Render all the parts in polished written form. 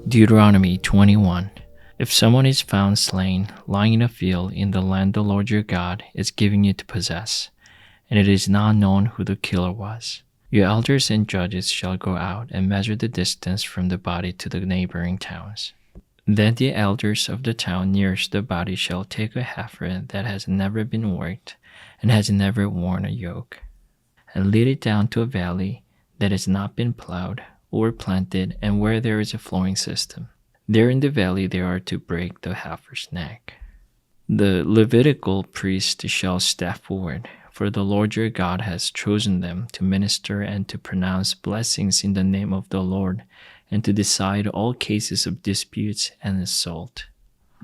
Deuteronomy 21. If someone is found slain, lying in a field in the land the Lord your God is giving you to possess, and it is not known who the killer was, your elders and judges shall go out and measure the distance from the body to the neighboring towns. Then the elders of the town nearest the body shall take a heifer that has never been worked and has never worn a yoke, and lead it down to a valley that has not been plowed or planted and where there is a flowing system. There in the valley they are to break the heifer's neck. The Levitical priest shall step forward, for the Lord your God has chosen them to minister and to pronounce blessings in the name of the Lord and to decide all cases of disputes and assault.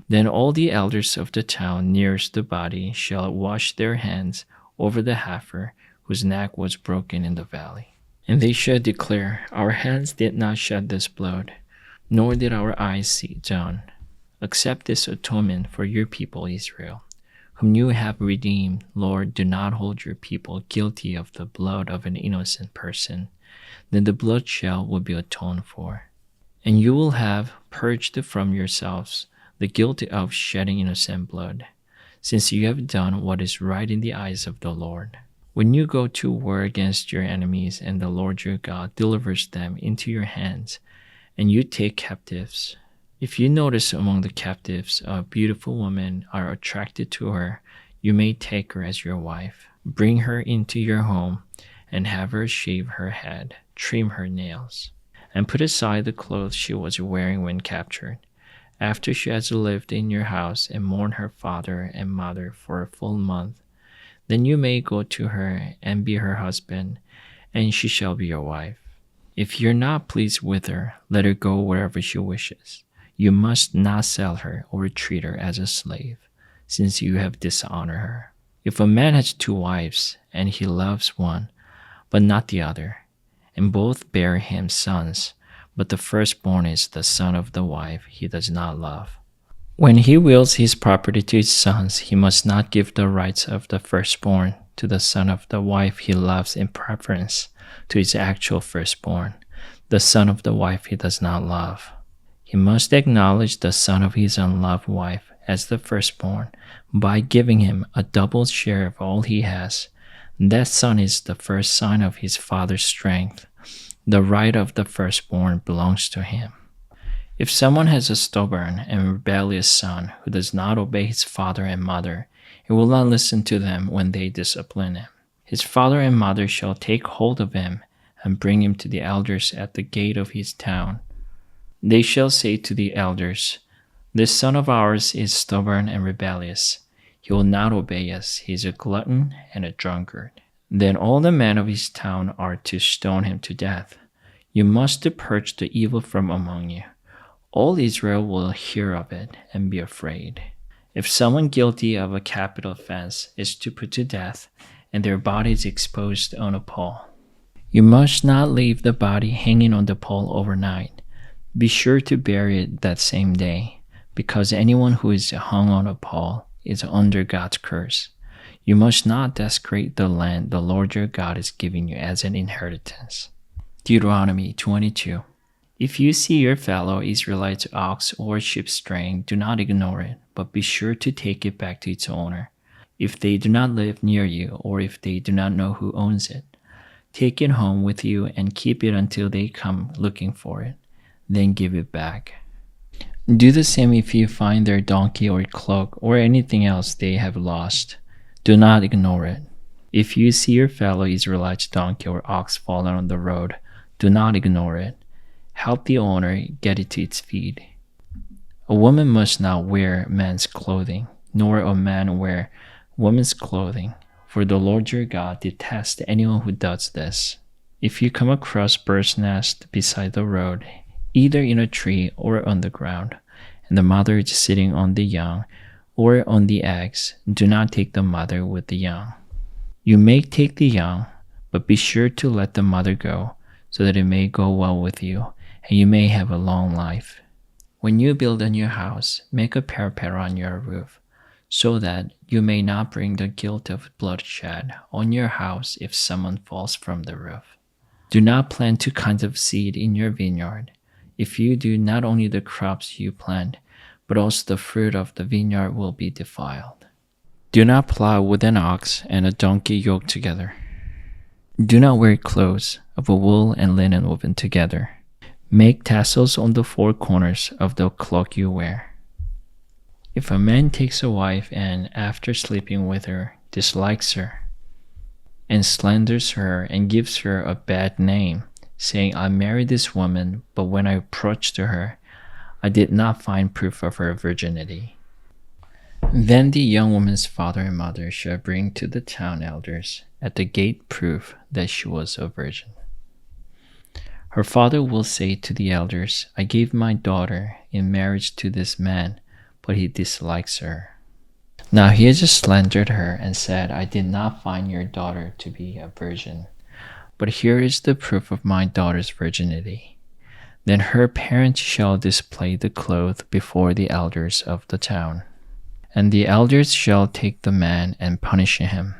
Then all the elders of the town nearest the body shall wash their hands over the heifer whose neck was broken in the valley. And they shall declare, our hands did not shed this blood, nor did our eyes see it done. Accept this atonement for your people Israel, whom you have redeemed. Lord, do not hold your people guilty of the blood of an innocent person. Then the bloodshed will be atoned for. And you will have purged from yourselves the guilt of shedding innocent blood, since you have done what is right in the eyes of the Lord. When you go to war against your enemies and the Lord your God delivers them into your hands, and you take captives, if you notice among the captives a beautiful woman are attracted to her, you may take her as your wife, bring her into your home, and have her shave her head, trim her nails, and put aside the clothes she was wearing when captured. After she has lived in your house and mourned her father and mother for a full month, then you may go to her and be her husband, and she shall be your wife. If you're not pleased with her, let her go wherever she wishes. You must not sell her or treat her as a slave, since you have dishonored her. If a man has 2 wives, and he loves one, but not the other, and both bear him sons, but the firstborn is the son of the wife he does not love, when he wills his property to his sons, he must not give the rights of the firstborn to the son of the wife he loves in preference to his actual firstborn, the son of the wife he does not love. He must acknowledge the son of his unloved wife as the firstborn by giving him a double share of all he has. That son is the first sign of his father's strength. The right of the firstborn belongs to him. If someone has a stubborn and rebellious son who does not obey his father and mother, and will not listen to them when they discipline him, his father and mother shall take hold of him and bring him to the elders at the gate of his town. They shall say to the elders, this son of ours is stubborn and rebellious. He will not obey us. He is a glutton and a drunkard. Then all the men of his town are to stone him to death. You must purge the evil from among you. All Israel will hear of it and be afraid. If someone guilty of a capital offense is to put to death, and their body is exposed on a pole, you must not leave the body hanging on the pole overnight. Be sure to bury it that same day, because anyone who is hung on a pole is under God's curse. You must not desecrate the land the Lord your God is giving you as an inheritance. Deuteronomy 22. If you see your fellow Israelite's ox or sheep straying, do not ignore it, but be sure to take it back to its owner. If they do not live near you, or if they do not know who owns it, take it home with you and keep it until they come looking for it. Then give it back. Do the same if you find their donkey or cloak or anything else they have lost. Do not ignore it. If you see your fellow Israelite's donkey or ox fallen on the road, do not ignore it. Help the owner get it to its feet. A woman must not wear man's clothing, nor a man wear woman's clothing, for the Lord your God detests anyone who does this. If you come across bird's nest beside the road, either in a tree or on the ground, and the mother is sitting on the young or on the eggs, do not take the mother with the young. You may take the young, but be sure to let the mother go, so that it may go well with you, and you may have a long life. When you build a new house, make a parapet on your roof, so that you may not bring the guilt of bloodshed on your house if someone falls from the roof. Do not plant 2 kinds of seed in your vineyard. If you do, not only the crops you plant, but also the fruit of the vineyard will be defiled. Do not plow with an ox and a donkey yoked together. Do not wear clothes of wool and linen woven together. Make tassels on the four corners of the cloak you wear. If a man takes a wife and, after sleeping with her, dislikes her, and slanders her and gives her a bad name, saying, I married this woman, but when I approached to her, I did not find proof of her virginity. Then the young woman's father and mother shall bring to the town elders at the gate proof that she was a virgin. Her father will say to the elders, I gave my daughter in marriage to this man, but he dislikes her. Now he has slandered her and said, I did not find your daughter to be a virgin. But here is the proof of my daughter's virginity. Then her parents shall display the cloth before the elders of the town. And the elders shall take the man and punish him.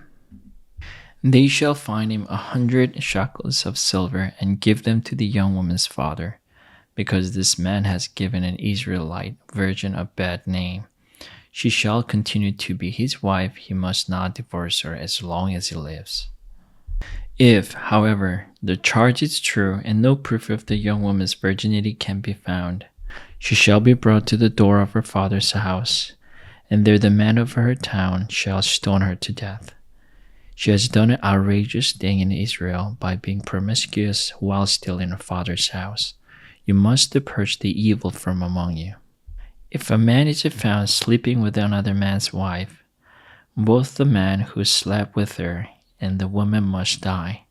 They shall fine him 100 shekels of silver and give them to the young woman's father, because this man has given an Israelite virgin a bad name. She shall continue to be his wife. He must not divorce her as long as he lives. If, however, the charge is true and no proof of the young woman's virginity can be found, she shall be brought to the door of her father's house, and there the men of her town shall stone her to death. She has done an outrageous thing in Israel by being promiscuous while still in her father's house. You must purge the evil from among you. If a man is found sleeping with another man's wife, both the man who slept with her and the woman must die.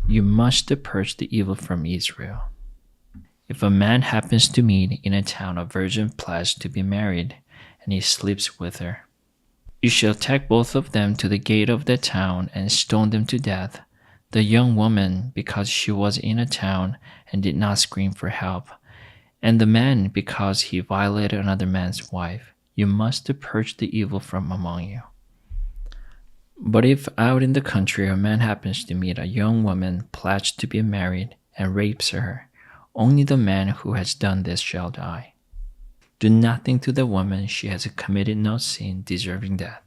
You must purge the evil from Israel. If a man happens to meet in a town a virgin pledged to be married, and he sleeps with her, you shall take both of them to the gate of the town and stone them to death, the young woman because she was in a town and did not scream for help, and the man because he violated another man's wife. You must purge the evil from among you. But if out in the country a man happens to meet a young woman pledged to be married and rapes her, only the man who has done this shall die. Do nothing to the woman. She has committed no sin deserving death.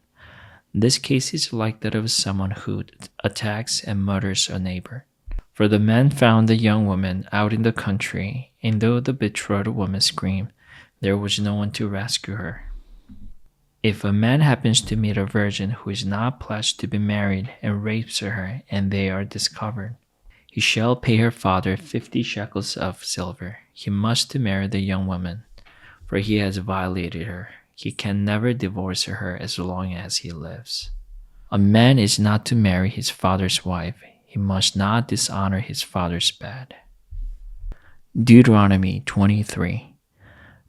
This case is like that of someone who attacks and murders a neighbor. For the man found the young woman out in the country, and though the betrothed woman screamed, there was no one to rescue her. If a man happens to meet a virgin who is not pledged to be married and rapes her, and they are discovered, he shall pay her father 50 shekels of silver. He must marry the young woman, for he has violated her. He can never divorce her as long as he lives. A man is not to marry his father's wife. He must not dishonor his father's bed. Deuteronomy 23.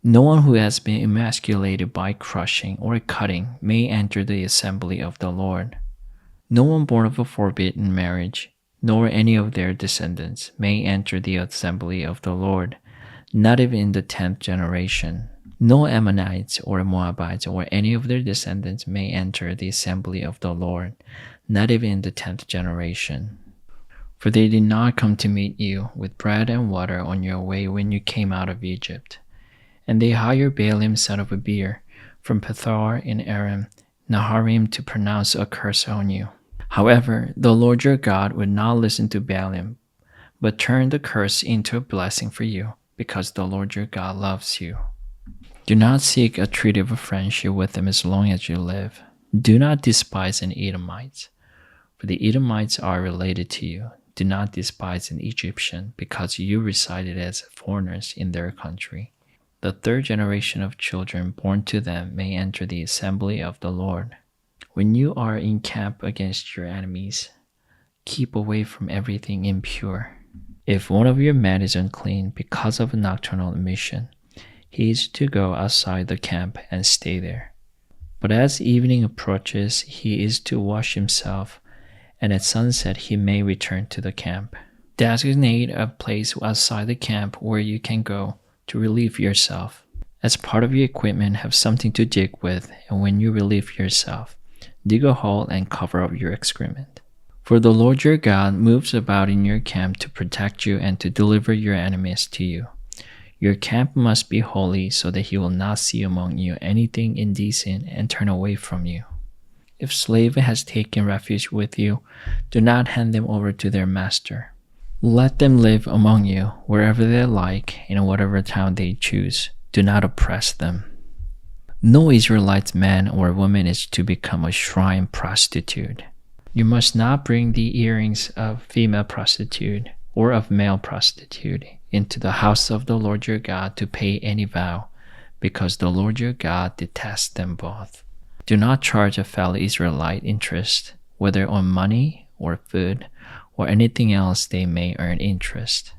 No one who has been emasculated by crushing or cutting may enter the assembly of the Lord. No one born of a forbidden marriage, nor any of their descendants, may enter the assembly of the Lord, not even in the 10th generation. No Ammonites or Moabites or any of their descendants may enter the assembly of the Lord, not even in the 10th generation. For they did not come to meet you with bread and water on your way when you came out of Egypt. And they hired Balaam son of Beer from Pethor in Aram, Naharim, to pronounce a curse on you. However, the Lord your God would not listen to Balaam, but turned the curse into a blessing for you, because the Lord your God loves you. Do not seek a treaty of friendship with them as long as you live. Do not despise an Edomite, for the Edomites are related to you. Do not despise an Egyptian, because you resided as foreigners in their country. The 3rd generation of children born to them may enter the assembly of the Lord. When you are in camp against your enemies, keep away from everything impure. If one of your men is unclean because of a nocturnal emission, he is to go outside the camp and stay there. But as evening approaches, he is to wash himself, and at sunset he may return to the camp. Designate a place outside the camp where you can go to relieve yourself. As part of your equipment, have something to dig with, and when you relieve yourself, dig a hole and cover up your excrement. For the Lord your God moves about in your camp to protect you and to deliver your enemies to you. Your camp must be holy so that he will not see among you anything indecent and turn away from you. If slave has taken refuge with you, do not hand them over to their master. Let them live among you wherever they like and in whatever town they choose. Do not oppress them. No Israelite man or woman is to become a shrine prostitute. You must not bring the earrings of female prostitute or of male prostitute into the house of the Lord your God to pay any vow, because the Lord your God detests them both. Do not charge a fellow Israelite interest, whether on money or food or anything else they may earn interest.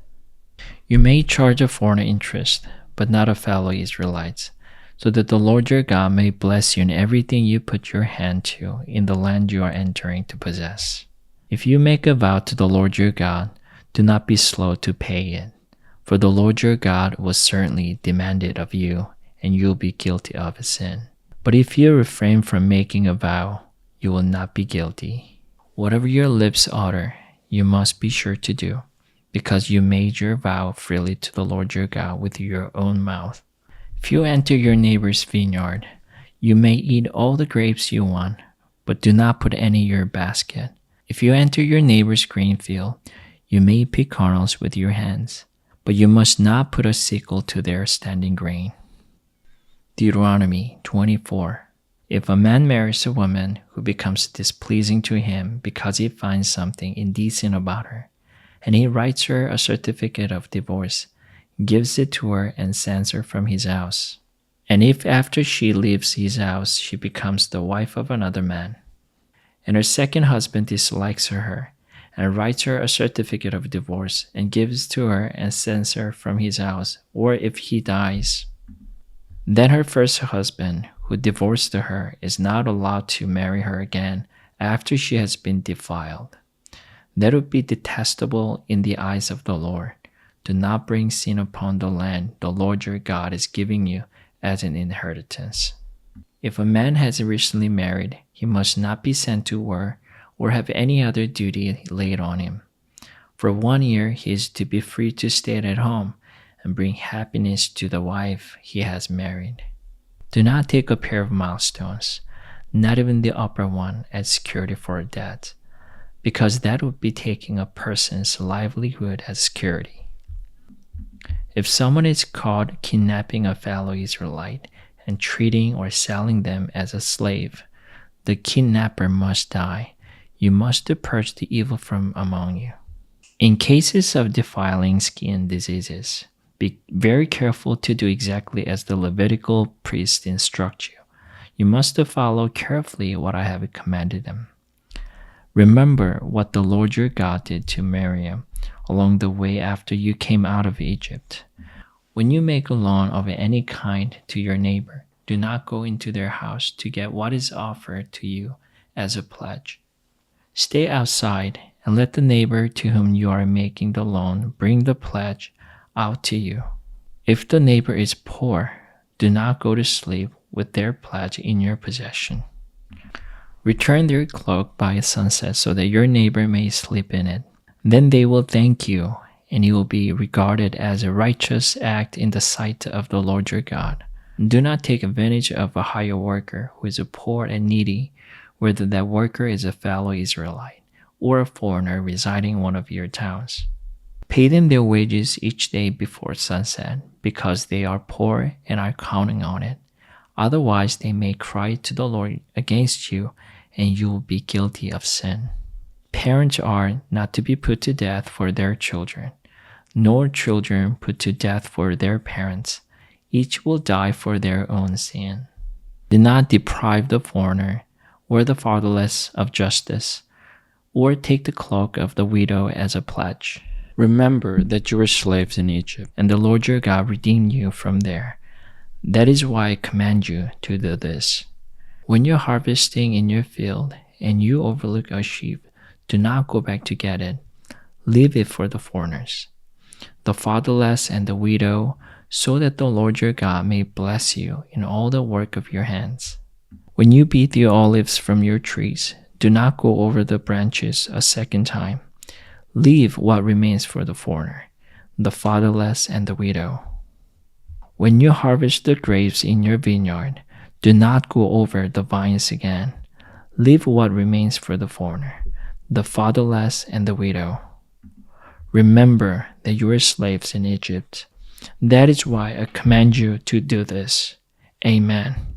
You may charge a foreigner interest, but not a fellow Israelite, so that the Lord your God may bless you in everything you put your hand to in the land you are entering to possess. If you make a vow to the Lord your God, do not be slow to pay it, for the Lord your God will certainly demand it of you, and you will be guilty of a sin. But if you refrain from making a vow, you will not be guilty. Whatever your lips utter, you must be sure to do, because you made your vow freely to the Lord your God with your own mouth. If you enter your neighbor's vineyard, you may eat all the grapes you want, but do not put any in your basket. If you enter your neighbor's grain field, you may pick kernels with your hands, but you must not put a sickle to their standing grain. Deuteronomy 24. If a man marries a woman who becomes displeasing to him because he finds something indecent about her, and he writes her a certificate of divorce, gives it to her, and sends her from his house, and if after she leaves his house she becomes the wife of another man, and her second husband dislikes her, and writes her a certificate of divorce, and gives to her and sends her from his house, or if he dies, then her first husband, who divorced her, is not allowed to marry her again after she has been defiled. That would be detestable in the eyes of the Lord. Do not bring sin upon the land the Lord your God is giving you as an inheritance. If a man has recently married, he must not be sent to war or have any other duty laid on him. For 1 year he is to be free to stay at home and bring happiness to the wife he has married. Do not take a pair of milestones, not even the upper one, as security for a debt, because that would be taking a person's livelihood as security. If someone is caught kidnapping a fellow Israelite and treating or selling them as a slave, the kidnapper must die. You must purge the evil from among you. In cases of defiling skin diseases, be very careful to do exactly as the Levitical priests instruct you. You must follow carefully what I have commanded them. Remember what the Lord your God did to Miriam along the way after you came out of Egypt. When you make a loan of any kind to your neighbor, do not go into their house to get what is offered to you as a pledge. Stay outside and let the neighbor to whom you are making the loan bring the pledge out to you. If the neighbor is poor, do not go to sleep with their pledge in your possession. Return their cloak by sunset so that your neighbor may sleep in it. Then they will thank you, and it will be regarded as a righteous act in the sight of the Lord your God. Do not take advantage of a hired worker who is poor and needy, whether that worker is a fellow Israelite or a foreigner residing in one of your towns. Pay them their wages each day before sunset, because they are poor and are counting on it. Otherwise, they may cry to the Lord against you, and you will be guilty of sin. Parents are not to be put to death for their children, nor children put to death for their parents. Each will die for their own sin. Do not deprive the foreigner or the fatherless of justice, or take the cloak of the widow as a pledge. Remember that you were slaves in Egypt, and the Lord your God redeemed you from there. That is why I command you to do this. When you're harvesting in your field and you overlook a sheep, do not go back to get it. Leave it for the foreigners, the fatherless and the widow, so that the Lord your God may bless you in all the work of your hands. When you beat the olives from your trees, do not go over the branches a second time. Leave what remains for the foreigner, the fatherless and the widow. When you harvest the grapes in your vineyard, do not go over the vines again. Leave what remains for the foreigner, the fatherless and the widow. Remember that you were slaves in Egypt. That is why I command you to do this. Amen.